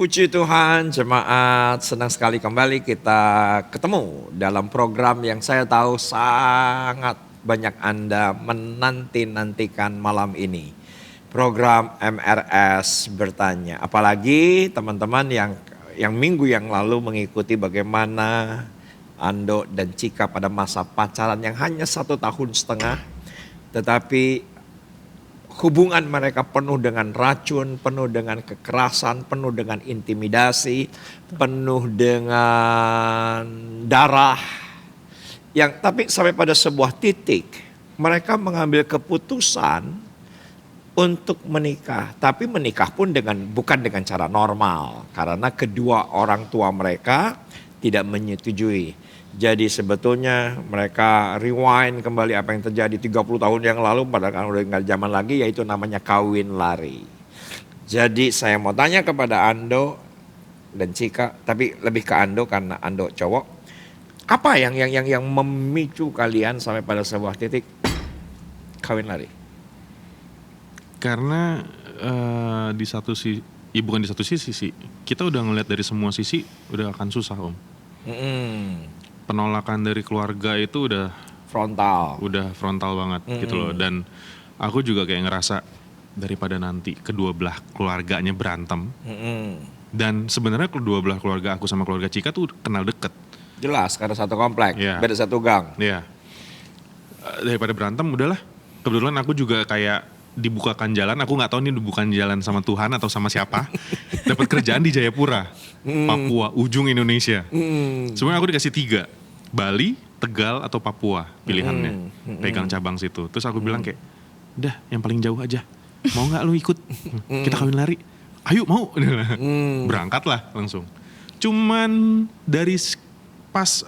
Puji Tuhan, jemaat, senang sekali kembali kita ketemu dalam program yang saya tahu sangat banyak Anda menanti-nantikan malam ini. Program MRS Bertanya. Apalagi teman-teman yang minggu yang lalu mengikuti bagaimana Ando dan Cika pada masa pacaran yang hanya 1,5 tahun. Tetapi hubungan mereka penuh dengan racun, penuh dengan kekerasan, penuh dengan intimidasi, penuh dengan darah. Tapi sampai pada sebuah titik mereka mengambil keputusan untuk menikah. Tapi menikah pun bukan dengan cara normal. Karena kedua orang tua mereka tidak menyetujui. Jadi sebetulnya mereka rewind kembali apa yang terjadi 30 tahun yang lalu, padahal kan udah nggak zaman lagi, yaitu namanya kawin lari. Jadi saya mau tanya kepada Ando dan Cika, tapi lebih ke Ando karena Ando cowok. Apa yang memicu kalian sampai pada sebuah titik kawin lari? Karena di satu sisi, bukan di satu sisi sih, kita udah ngeliat dari semua sisi udah akan susah Om. Penolakan dari keluarga itu udah frontal banget gitu loh. Dan aku juga kayak ngerasa daripada nanti kedua belah keluarganya berantem. Dan sebenarnya kedua belah keluarga aku sama keluarga Cika tuh kenal deket. Jelas, karena satu komplek, beda satu gang. Iya. Daripada berantem udahlah. Kebetulan aku juga kayak dibukakan jalan, aku nggak tahu ini dibukakan jalan sama Tuhan atau sama siapa. Dapat kerjaan di Jayapura, Papua, ujung Indonesia. Sebenarnya aku dikasih 3, Bali, Tegal atau Papua pilihannya. Pegang cabang situ. Terus aku bilang kayak, udah yang paling jauh aja. Mau nggak lu ikut? Kita kawin lari. Ayo mau. Berangkat lah langsung. Cuman dari pas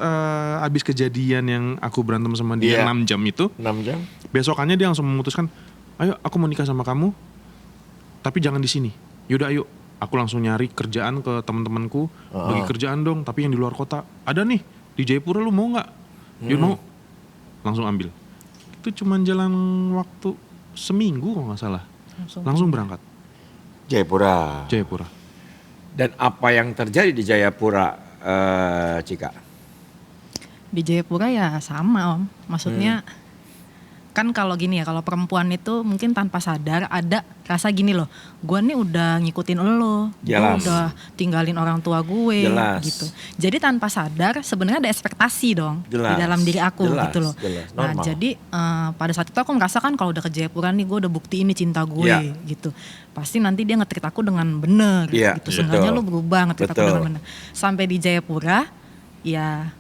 abis kejadian yang aku berantem sama dia 6 jam itu. 6 jam. Besokannya dia langsung memutuskan, ayo aku mau nikah sama kamu, tapi jangan di sini. Yaudah ayo. Aku langsung nyari kerjaan ke teman-temanku, bagi kerjaan dong, tapi yang di luar kota. Ada nih di Jayapura, lu mau nggak? Yuk mau. Langsung ambil. Itu cuman jalan waktu seminggu kalau nggak salah. Langsung berangkat. Jayapura. Dan apa yang terjadi di Jayapura, Cika? Di Jayapura ya sama Om. Maksudnya kan kalau gini ya, kalau perempuan itu mungkin tanpa sadar ada rasa gini loh, gue nih udah ngikutin lo, gue udah tinggalin orang tua gue, gitu. Jadi tanpa sadar sebenarnya ada ekspektasi dong di dalam diri aku, gitu loh. Nah jadi pada saat itu aku ngerasa kan kalau udah ke Jayapura nih, gue udah bukti ini cinta gue, gitu. Pasti nanti dia nge-treat aku dengan bener, gitu. Seenggaknya lo berubah nge-treat aku dengan bener. Sampai di Jayapura, ya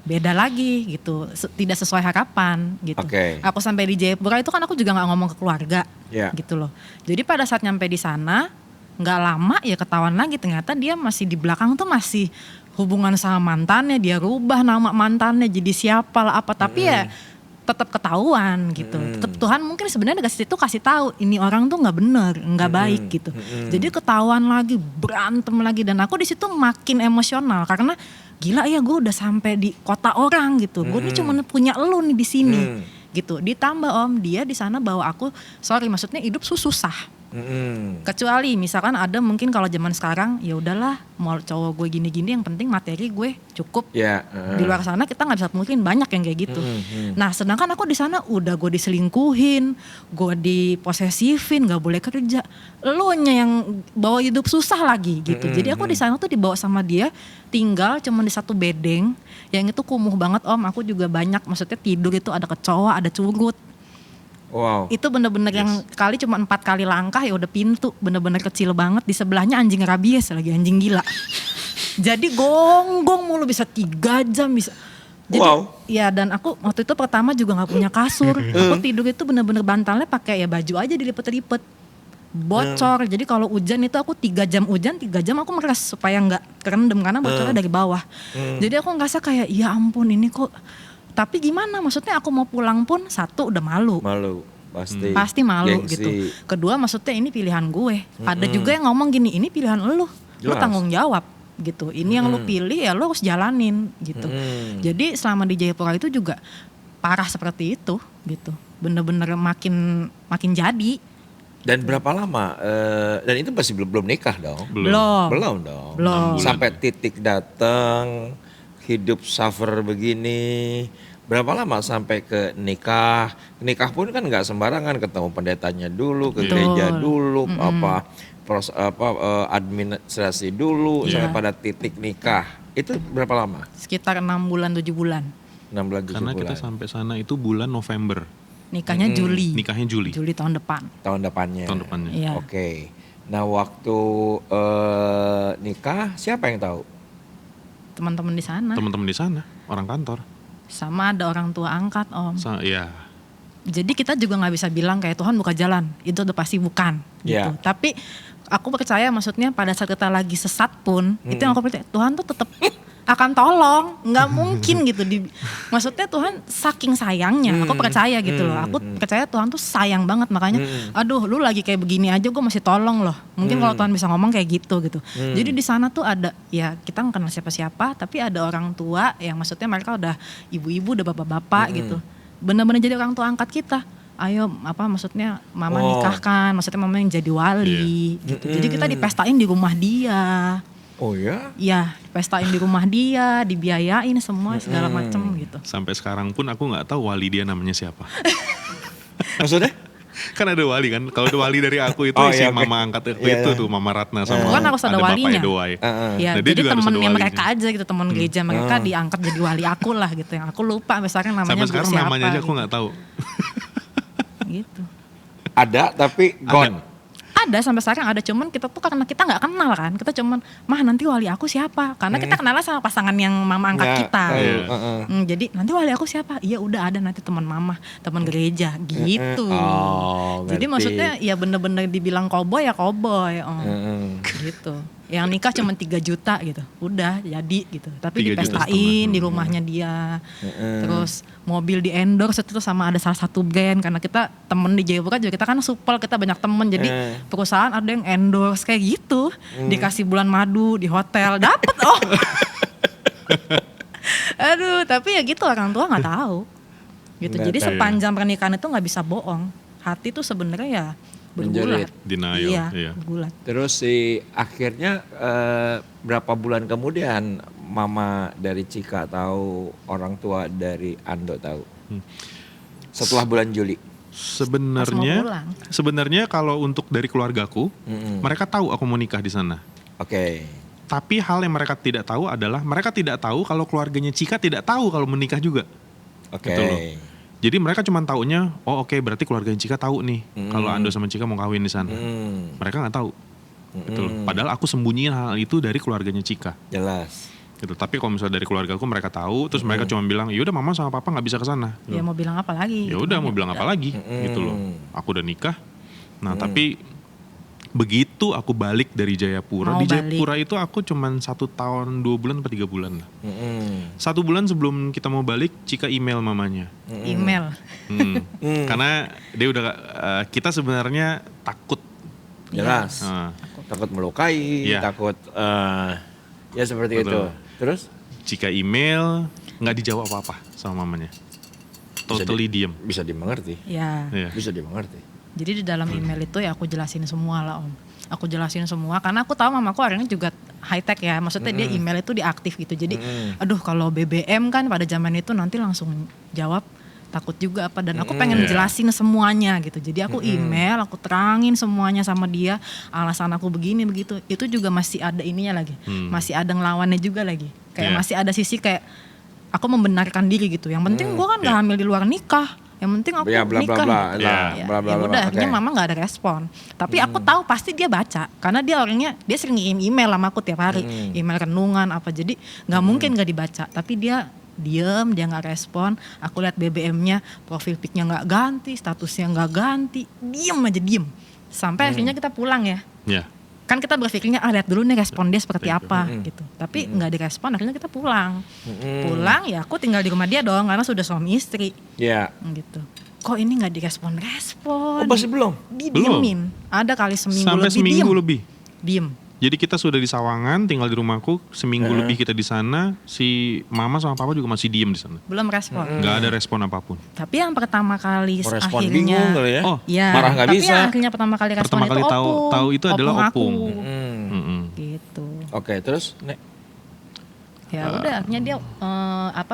beda lagi gitu, tidak sesuai harapan gitu. Aku sampai di Jayapura itu kan aku juga nggak ngomong ke keluarga, gitu loh. Jadi pada saat nyampe di sana, nggak lama ya ketahuan lagi ternyata dia masih di belakang tuh masih hubungan sama mantannya, dia rubah nama mantannya jadi siapa lah apa, tapi ya tetap ketahuan gitu. Tetap Tuhan mungkin sebenarnya kasih tahu ini orang tuh nggak bener, nggak baik gitu. Jadi ketahuan lagi, berantem lagi, dan aku di situ makin emosional karena gila ya, gue udah sampai di kota orang gitu. Gue nih cuma punya elu nih di sini, gitu. Ditambah Om, dia di sana bawa aku, maksudnya hidup susah. Kecuali misalkan ada mungkin kalau zaman sekarang ya udahlah, mau cowok gue gini-gini yang penting materi gue cukup. Di luar sana kita nggak bisa, mungkin banyak yang kayak gitu. Nah sedangkan aku di sana udah gue diselingkuhin, gue diposesifin, nggak boleh kerja, elunya yang bawa hidup susah lagi gitu. Jadi aku di sana tuh dibawa sama dia, tinggal cuma di satu bedeng yang itu kumuh banget Om. Aku juga banyak, maksudnya tidur itu ada kecoa, ada curut. Itu bener-bener yang kali cuma 4 kali langkah ya udah pintu, bener-bener kecil banget. Di sebelahnya anjing rabies lagi, anjing gila. Jadi gonggong mulu bisa 3 jam bisa. Jadi ya, dan aku waktu itu pertama juga nggak punya kasur. Aku tidur itu bener-bener bantalnya pakai ya baju aja dilipet-lipet. Bocor. Jadi kalau hujan itu aku 3 jam hujan, 3 jam aku meres supaya nggak kerendam karena bocornya dari bawah. Jadi aku ngerasa kayak ya ampun ini kok. Tapi gimana, maksudnya aku mau pulang pun satu udah malu. Pasti malu. Gengsi. Gitu. Kedua maksudnya ini pilihan gue. Ada juga yang ngomong gini, ini pilihan lu tanggung jawab gitu. Ini yang lu pilih ya lu harus jalanin gitu. Jadi selama di Jayapura itu juga parah seperti itu gitu. Bener-bener makin jadi Dan berapa lama? Dan itu masih belum nikah dong? Belum. Belum dong. Belum. 6 bulan. Sampai titik datang, hidup suffer begini. Berapa lama sampai ke nikah? Nikah pun kan nggak sembarangan, ketemu pendetanya dulu, ke Betul. gereja dulu, administrasi dulu, sampai pada titik nikah. Itu berapa lama? Sekitar 6 bulan 7 bulan. 6 bulan 7 Karena bulan. kita sampai sana itu bulan November. Nikahnya Juli. Nikahnya Juli. Juli tahun depan. Tahun depannya. Tahun depannya. Iya. Oke. Nah waktu nikah siapa yang tahu? Teman-teman di sana. Teman-teman di sana, orang kantor. Sama ada orang tua angkat, Om. Iya. Jadi kita juga nggak bisa bilang kayak Tuhan buka jalan. Itu udah pasti bukan. Gitu. Iya. Tapi aku percaya maksudnya pada saat kita lagi sesat pun, itu yang aku percaya Tuhan tuh tetap akan tolong, nggak mungkin gitu. Maksudnya Tuhan saking sayangnya, aku percaya gitu loh. Aku percaya Tuhan tuh sayang banget, makanya, aduh, lu lagi kayak begini aja, gue masih tolong loh. Mungkin kalau Tuhan bisa ngomong kayak gitu. Jadi di sana tuh ada, ya kita nggak kenal siapa-siapa, tapi ada orang tua yang maksudnya mereka udah ibu-ibu, udah bapak-bapak gitu. Benar-benar jadi orang tua angkat kita. Ayo, maksudnya mama nikahkan, maksudnya mama yang jadi wali gitu. Jadi kita dipestain di rumah dia. Oh ya? Ya, pestain di rumah dia, dibiayain semua segala macem gitu. Sampai sekarang pun aku nggak tahu wali dia namanya siapa. Maksudnya? Kan ada wali kan. Kalau ada wali dari aku itu si mama angkat aku itu tuh Mama Ratna sama Kan harus ada walinya. Bapak Edoai. Ya, Nah, dia jadi juga harus ada temennya walinya. mereka aja gitu, teman gereja mereka diangkat jadi wali aku lah gitu. Yang aku lupa misalkan namanya Sampai Bu sekarang siapa. namanya aja aku gitu. nggak tahu. Gitu. Ada tapi gone. Ada sampai sekarang ada, cuman kita tuh karena kita nggak kenal kan, kita cuman mah nanti wali aku siapa, karena kita kenalnya sama pasangan yang mama angkat Ya, kita. Jadi nanti wali aku siapa, iya udah ada nanti teman mama, teman gereja gitu. Oh, Jadi ngerti. maksudnya ya bener-bener dibilang koboi ya koboi, gitu. Yang nikah cuma 3 juta gitu, udah jadi gitu. Tapi 3,5 juta. dipestain di rumahnya dia. Terus mobil di endorse itu sama ada salah satu brand, karena kita temen di Jayapura juga, kita kan supel, kita banyak temen, jadi perusahaan ada yang endorse kayak gitu. Dikasih bulan madu di hotel, dapet Aduh, tapi ya gitu orang tua nggak tahu. Gitu. Nggak Jadi tahu. sepanjang pernikahan itu nggak bisa bohong. Hati tuh sebenarnya ya bergulat. Denial, Iya, bergulat. Terus akhirnya berapa bulan kemudian mama dari Cika tahu, orang tua dari Ando tahu? Setelah bulan Juli. Sebenarnya kalau untuk dari keluargaku, mereka tahu aku mau nikah di sana. Oke. Tapi hal yang mereka tidak tahu adalah mereka tidak tahu kalau keluarganya Cika tidak tahu kalau menikah juga. Oke. Gitu loh. Jadi mereka cuma taunya, oh oke, berarti keluarganya Cika tahu nih kalau Ando sama Cika mau kawin di sana. Mereka nggak tahu. Gitu loh. Padahal aku sembunyiin hal itu dari keluarganya Cika. Jelas. Gitu. Tapi kalau misalnya dari keluarga aku mereka tahu, terus mereka cuma bilang, yaudah mama sama papa nggak bisa ke sana. Ya mau bilang apa lagi? Ya gitu udah kan. mau bilang apa lagi, gitu loh. Aku udah nikah. Nah tapi begitu aku balik dari Jayapura, Mau di Jayapura itu aku cuman 1 tahun 2 bulan atau 3 bulan lah. 1 bulan sebelum kita mau balik, Cika email mamanya. Email. Karena dia udah kita sebenarnya takut. Jelas. Takut melukai, Iya. takut ya seperti Betul. itu. Terus? Cika email, nggak dijawab apa-apa sama mamanya. Totally diem. Bisa dimengerti. Ya. Iya. Bisa dimengerti. Jadi di dalam email itu ya aku jelasin semua lah Om. Aku jelasin semua karena aku tahu mamaku orangnya juga high tech ya. Maksudnya dia email itu diaktif gitu. Jadi aduh kalau BBM kan pada zaman itu nanti langsung jawab, takut juga apa, dan aku pengen jelasin semuanya gitu. Jadi aku email, aku terangin semuanya sama dia, alasan aku begini begitu. Itu juga masih ada ininya lagi. Masih ada ngelawannya juga lagi. Kayak masih ada sisi kayak aku membenarkan diri gitu. Yang penting gue kan gak hamil di luar nikah. Yang penting aku Ya, bla, bla, nikah. bla, gitu. lah, Ya, bla, bla, ya bla, udah, oke. akhirnya mama nggak ada respon. Tapi aku tahu pasti dia baca, karena dia orangnya dia sering ngirim email sama aku tiap hari, email renungan apa. Jadi nggak mungkin nggak dibaca. Tapi dia diem, dia nggak respon. Aku lihat BBM-nya, profil pic-nya nggak ganti, statusnya nggak ganti, diem aja diem. Sampai akhirnya kita pulang ya. Ya. Kan kita berpikirnya lihat dulu nih respon dia seperti apa gitu. Tapi nggak direspon, akhirnya kita pulang. Pulang ya aku tinggal di rumah dia dong, karena sudah suami istri Ya. gitu. Kok ini nggak direspon-respon? Oh masih belum? Didiemin. Ada kali seminggu Sampai lebih seminggu diem. lebih. Diem. Jadi kita sudah di Sawangan, tinggal di rumahku, seminggu lebih kita di sana. Si mama sama papa juga masih diem di sana. Belum respon. Nggak ada respon apapun. Tapi yang pertama kali Mau respon bingung akhirnya kali ya. Oh, ya, marah nggak tapi bisa. yang akhirnya pertama kali respon Pertama itu kali tahu itu adalah opung. aku. Mm-mm. Gitu. Oke, terus Nek? Ya udah akhirnya dia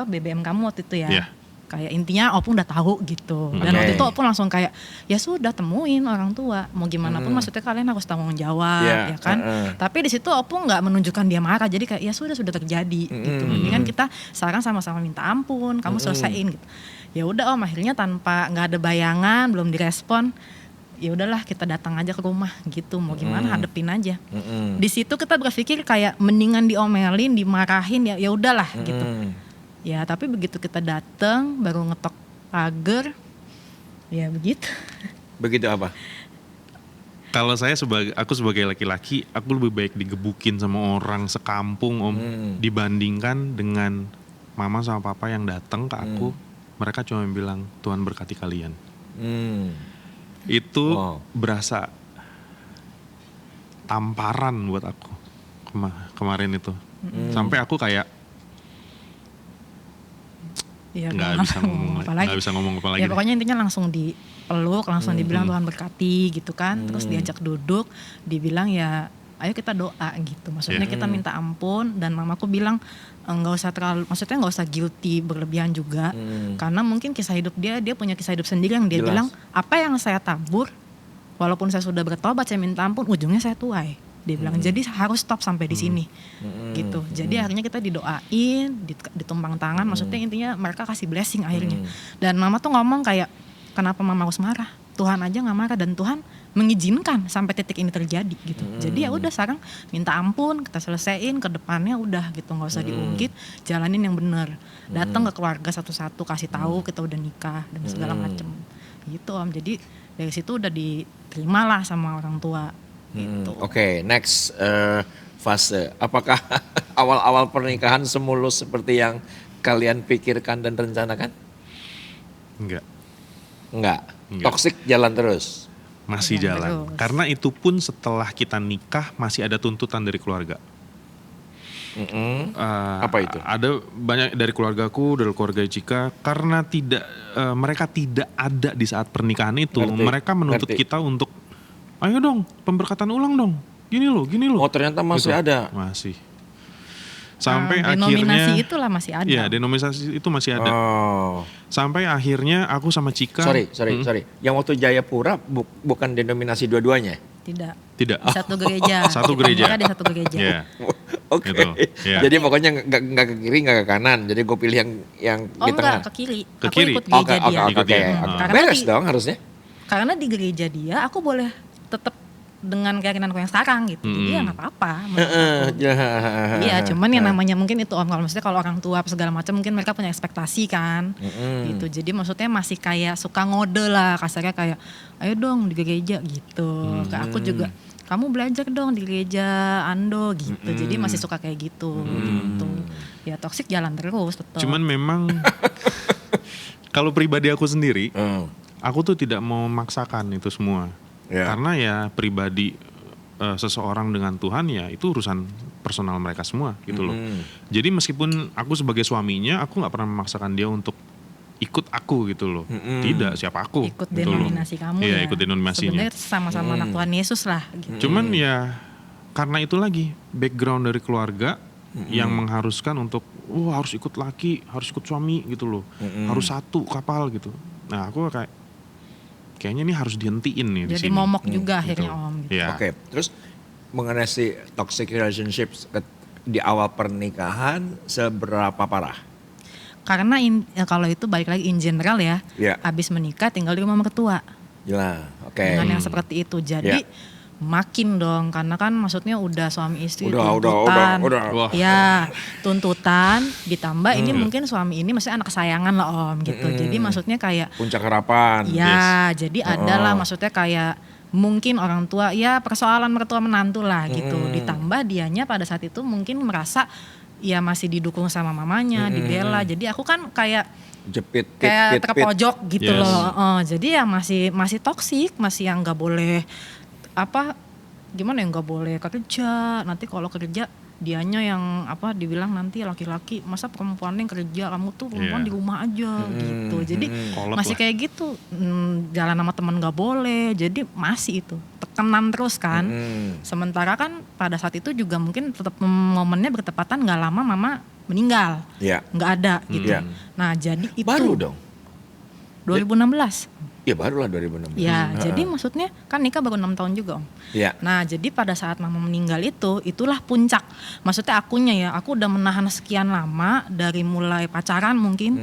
BBM kamu waktu itu ya. Iya. Kayak intinya opung udah tahu gitu. Dan Oke. waktu itu opung langsung kayak ya sudah temuin orang tua. Mau gimana pun maksudnya kalian harus tanggung jawab Iya, ya kan. Tapi di situ opung nggak menunjukkan dia marah. Jadi kayak ya sudah terjadi gitu. Mendingan kita sekarang sama-sama minta ampun, kamu selesaiin gitu. Ya udah Om, akhirnya tanpa nggak ada bayangan, belum direspon. Ya udahlah kita datang aja ke rumah gitu. Mau gimana hadepin aja. Di situ kita berpikir kayak mendingan diomelin, dimarahin ya udahlah gitu. Ya tapi begitu kita datang baru ngetok pagar, ya begitu. Begitu apa? Kalau aku sebagai laki-laki, aku lebih baik digebukin sama orang sekampung Om, dibandingkan dengan mama sama papa yang datang ke aku. Mereka cuma bilang Tuhan berkati kalian. Itu berasa tamparan buat aku kemarin itu. Sampai aku kayak Ya, nggak bisa ngomong apa lagi. Ya pokoknya intinya langsung dipeluk, langsung dibilang Tuhan berkati gitu kan. Terus diajak duduk, dibilang ya ayo kita doa gitu. Maksudnya kita minta ampun dan mamaku bilang nggak usah terlalu, maksudnya nggak usah guilty berlebihan juga. Karena mungkin kisah hidup dia punya kisah hidup sendiri yang dia bilang apa yang saya tabur, walaupun saya sudah bertobat, saya minta ampun, ujungnya saya tuai. Dia bilang jadi harus stop sampai di sini gitu. Jadi akhirnya kita didoain, ditumpang tangan, maksudnya intinya mereka kasih blessing akhirnya. Dan mama tuh ngomong kayak kenapa mama harus marah, Tuhan aja nggak marah dan Tuhan mengizinkan sampai titik ini terjadi gitu. Jadi ya udah sekarang minta ampun, kita selesaiin, ke depannya udah gitu, nggak usah diungkit, jalanin yang benar. Datang ke keluarga satu-satu, kasih tahu kita udah nikah dan segala macem gitu Om. Jadi dari situ udah diterima lah sama orang tua gitu. Oke, next fase. Apakah awal-awal pernikahan semulus seperti yang kalian pikirkan dan rencanakan? Enggak. Toksik jalan terus. Masih jalan. terus. Karena itu pun setelah kita nikah masih ada tuntutan dari keluarga. Apa itu? Ada banyak dari keluargaku, dari keluarga Cika, karena mereka tidak ada di saat pernikahan itu. Ngerti, Mereka menuntut ngerti. kita untuk ayo dong, pemberkatan ulang dong. Gini loh. Oh ternyata masih Gitu. ada. Masih. Sampai denominasi akhirnya itulah masih ada. Iya, denominasi itu masih ada. Oh. Sampai akhirnya aku sama Cika. Sorry. Yang waktu Jayapura bukan denominasi dua-duanya? Tidak. Tidak. Di satu gereja. Satu Kita gereja. menikah di satu gereja. Iya. Oke. Gitu, iya. Jadi pokoknya nggak ke kiri nggak ke kanan. Jadi gue pilih yang Oh di tengah. enggak, ke kiri. Ke Aku kiri. ikut gereja dia. Oke. Karena Beres di- dong harusnya. Karena di gereja dia aku boleh tetap dengan keyakinanku yang sekarang gitu. Jadi ya nggak apa-apa. menurut aku. Iya, cuman yang namanya mungkin itu Om, kalau maksudnya kalau orang tua segala macam mungkin mereka punya ekspektasi kan. Gitu. Jadi maksudnya masih kayak suka ngode lah, kasarnya kayak ayo dong di gereja gitu. Kayak aku juga kamu belajar dong di gereja Ando gitu. Jadi masih suka kayak gitu gitu. Ya toksik jalan terus tetap. Cuman memang kalau pribadi aku sendiri, Hmm. aku tuh tidak mau memaksakan itu semua. Ya. Karena ya pribadi seseorang dengan Tuhan ya itu urusan personal mereka semua gitu loh. Jadi meskipun aku sebagai suaminya, aku nggak pernah memaksakan dia untuk ikut aku gitu loh. Tidak, siapa aku? ikut gitu loh. denominasi kamu Iya, ya. ikut denominasinya. Sebenarnya sama-sama anak Tuhan Yesus lah gitu. Cuman ya karena itu lagi background dari keluarga yang mengharuskan untuk harus ikut laki, harus ikut suami gitu loh. Harus satu kapal gitu. Nah, aku kayaknya ini harus dihentiin nih di Jadi sini. momok juga akhirnya Om. Gitu. Iya. Oke, terus mengenai si toxic relationships di awal pernikahan seberapa parah? Karena kalau itu balik lagi in general ya, Iya. abis menikah tinggal di rumah mertua Gila, oke. dengan yang seperti itu. Jadi Iya. makin dong, karena kan maksudnya udah suami istri Udah. Wah. Ya tuntutan ditambah ini mungkin suami ini maksudnya anak kesayangan lah Om gitu. Jadi maksudnya kayak Puncak harapan. ya jadi ada lah maksudnya kayak mungkin orang tua ya persoalan mertua menantu lah gitu. Ditambah dianya pada saat itu mungkin merasa ya masih didukung sama mamanya, dibela. Jadi aku kan kayak Jepit, kayak terpojok gitu Yes. loh. Jadi ya masih toksik, masih yang nggak boleh gimana ya, nggak boleh kerja, nanti kalau kerja dianya yang dibilang nanti laki-laki, masa perempuan yang kerja, kamu tuh perempuan Iya. di rumah aja gitu. Jadi Kolot masih lah. kayak gitu, jalan sama temen nggak boleh, jadi masih itu tekanan terus kan. Sementara kan pada saat itu juga mungkin tetap momennya bertepatan nggak lama mama meninggal, Ya. nggak ada gitu. Iya. Nah jadi itu Baru dong. 2016. Ya barulah 2016. Ya, jadi maksudnya kan nikah baru 6 tahun juga Om. Ya. Nah jadi pada saat mama meninggal itulah puncak. Maksudnya akunya ya, aku udah menahan sekian lama dari mulai pacaran mungkin.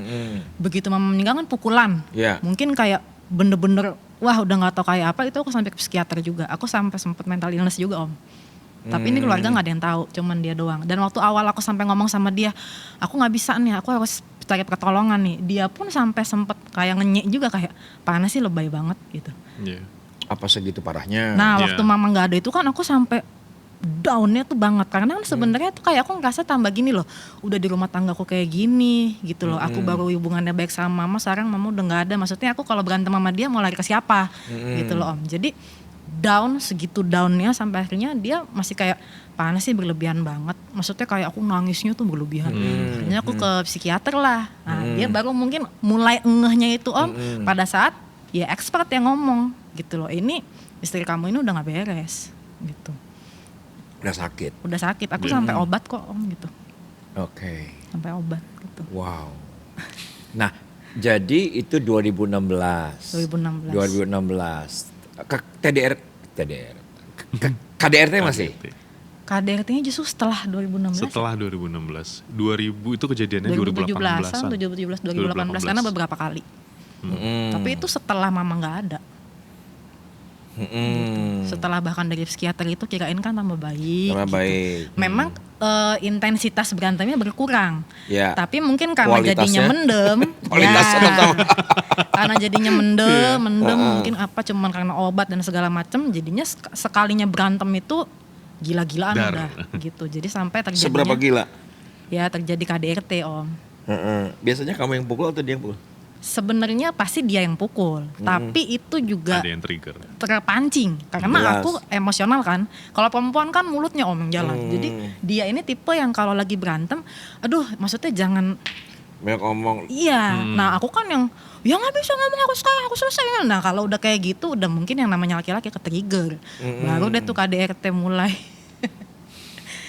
Begitu mama meninggal kan pukulan. Ya. Mungkin kayak bener-bener wah udah gak tahu kayak apa, itu aku sampai ke psikiater juga. Aku sampai sempet mental illness juga Om. Tapi ini keluarga gak ada yang tahu, cuman dia doang. Dan waktu awal aku sampai ngomong sama dia, aku gak bisa nih, aku harus cari pertolongan nih. Dia pun sampai sempet kayak ngenyek juga, kayak panas sih lebay banget gitu. Iya. Apa segitu parahnya? Nah Iya. waktu mama gak ada itu kan aku sampai downnya tuh banget. Karena kan sebenarnya tuh kayak aku ngerasa tambah gini loh, udah di rumah tangga aku kayak gini gitu loh. Aku baru hubungannya baik sama mama, sekarang mama udah gak ada. Maksudnya aku kalau berantem sama dia mau lari ke siapa gitu loh Om. Jadi down, segitu downnya sampai akhirnya dia masih kayak panas sih berlebihan banget. Maksudnya kayak aku nangisnya tuh berlebihan. Akhirnya aku ke psikiater lah. Nah dia baru mungkin mulai ngehnya itu Om pada saat ya expert yang ngomong gitu loh. Ini istri kamu ini udah gak beres gitu. Udah sakit. Udah sakit, aku sampai obat kok Om gitu. Oke. Sampai obat gitu. Wow. Nah, jadi itu 2016. 2016. Ke KDRT masih? KDRT-nya justru setelah 2016. Setelah 2016. 2000 itu kejadiannya 2017-an, 2018. 2018 karena beberapa kali. Tapi itu setelah mama nggak ada. Setelah bahkan dari psikiater itu kirain kan tambah baik. Tambah gitu. baik. Memang intensitas berantemnya berkurang. Ya. Tapi mungkin karena Kualitasnya? jadinya mendem. Kualitasnya ya, sama. karena jadinya mendem mungkin cuman karena obat dan segala macam. Jadinya sekalinya berantem itu gila-gilaan Dar. udah gitu. Jadi sampai terjadinya. Seberapa gila? Ya terjadi KDRT Om. Biasanya kamu yang pukul atau dia yang pukul? Sebenarnya pasti dia yang pukul, tapi itu juga Ada yang trigger. terpancing karena Jelas. aku emosional kan. Kalau perempuan kan mulutnya Om yang jalan. Jadi dia ini tipe yang kalau lagi berantem, aduh maksudnya jangan. Banyak ngomong. Iya. Nah aku kan yang ya nggak bisa ngomong, aku sekarang aku selesai. Nah kalau udah kayak gitu udah mungkin yang namanya laki-laki ke-trigger. Baru deh tuh KDRT mulai.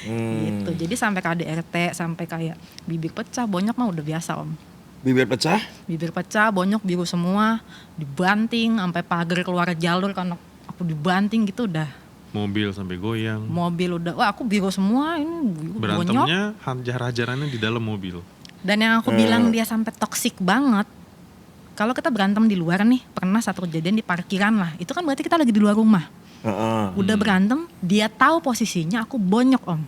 Gitu. Jadi sampai KDRT, sampai kayak bibir pecah, bonyok mah udah biasa Om. Bibir pecah? Bibir pecah, bonyok, biru semua, dibanting sampai pagar keluar jalur karena aku dibanting gitu udah. Mobil sampai goyang. Mobil udah, wah aku biru semua ini bonyok. Berantemnya hajar-hajarannya di dalam mobil. Dan yang aku bilang dia sampai toksik banget. Kalau kita berantem di luar nih, pernah satu kejadian di parkiran lah. Itu kan berarti kita lagi di luar rumah. Udah berantem, dia tahu posisinya, aku bonyok Om.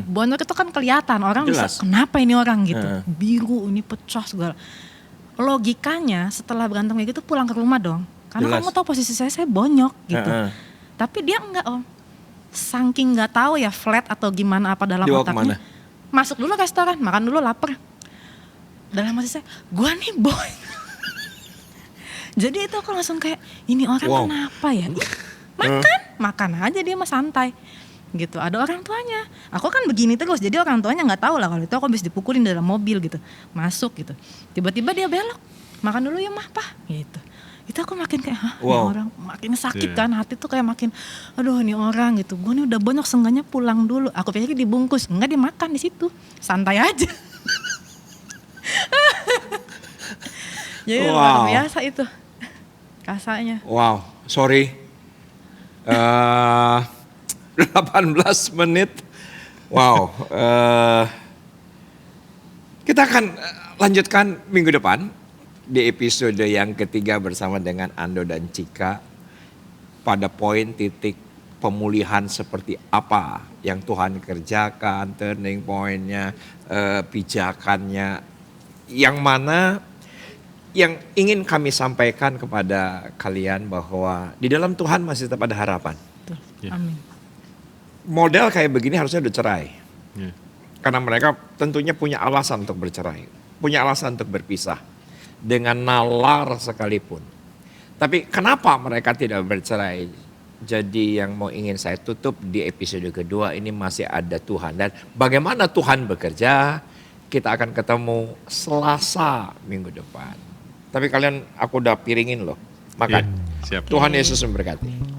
Bonyok itu kan kelihatan, orang Jelas. bisa kenapa ini orang gitu. Biru, ini pecah segala. Logikanya setelah berantem kayak gitu pulang ke rumah dong. Karena Jelas. kamu tahu posisi saya bonyok gitu. Tapi dia enggak Om. Saking nggak tahu ya flat atau gimana apa dalam Dibawa otaknya. kemana? Masuk dulu ke restoran, makan dulu lapar. Dalam hati saya, gua nih boy. Jadi itu aku langsung kayak, ini orang kenapa ya? Makan aja dia mah santai. Gitu, ada orang tuanya. Aku kan begini terus, jadi orang tuanya nggak tahu lah kalau itu aku habis dipukulin dalam mobil gitu. Masuk gitu. Tiba-tiba dia belok. Makan dulu ya mah, Pak. Gitu. Itu aku makin kayak, ini orang makin sakit kan, hati tuh kayak makin, aduh ini orang gitu. Gue nih udah banyak, seenggaknya pulang dulu. Aku pikir dibungkus, enggak, dia makan di situ, santai aja. Jadi luar biasa itu rasanya. Wow, sorry. 18 menit. Wow. Kita akan lanjutkan minggu depan di episode yang ketiga bersama dengan Ando dan Cika pada poin titik pemulihan seperti apa yang Tuhan kerjakan, turning point-nya, pijakannya, yang mana yang ingin kami sampaikan kepada kalian bahwa di dalam Tuhan masih tetap ada harapan. Betul. Ya. Amin. Model kayak begini harusnya udah cerai. Ya. Karena mereka tentunya punya alasan untuk bercerai. Punya alasan untuk berpisah. Dengan nalar sekalipun. Tapi kenapa mereka tidak bercerai? Jadi yang mau ingin saya tutup di episode kedua ini masih ada Tuhan. Dan bagaimana Tuhan bekerja, kita akan ketemu Selasa minggu depan. Tapi kalian, aku udah piringin loh, makan. Iya, siap. Tuhan Yesus memberkati.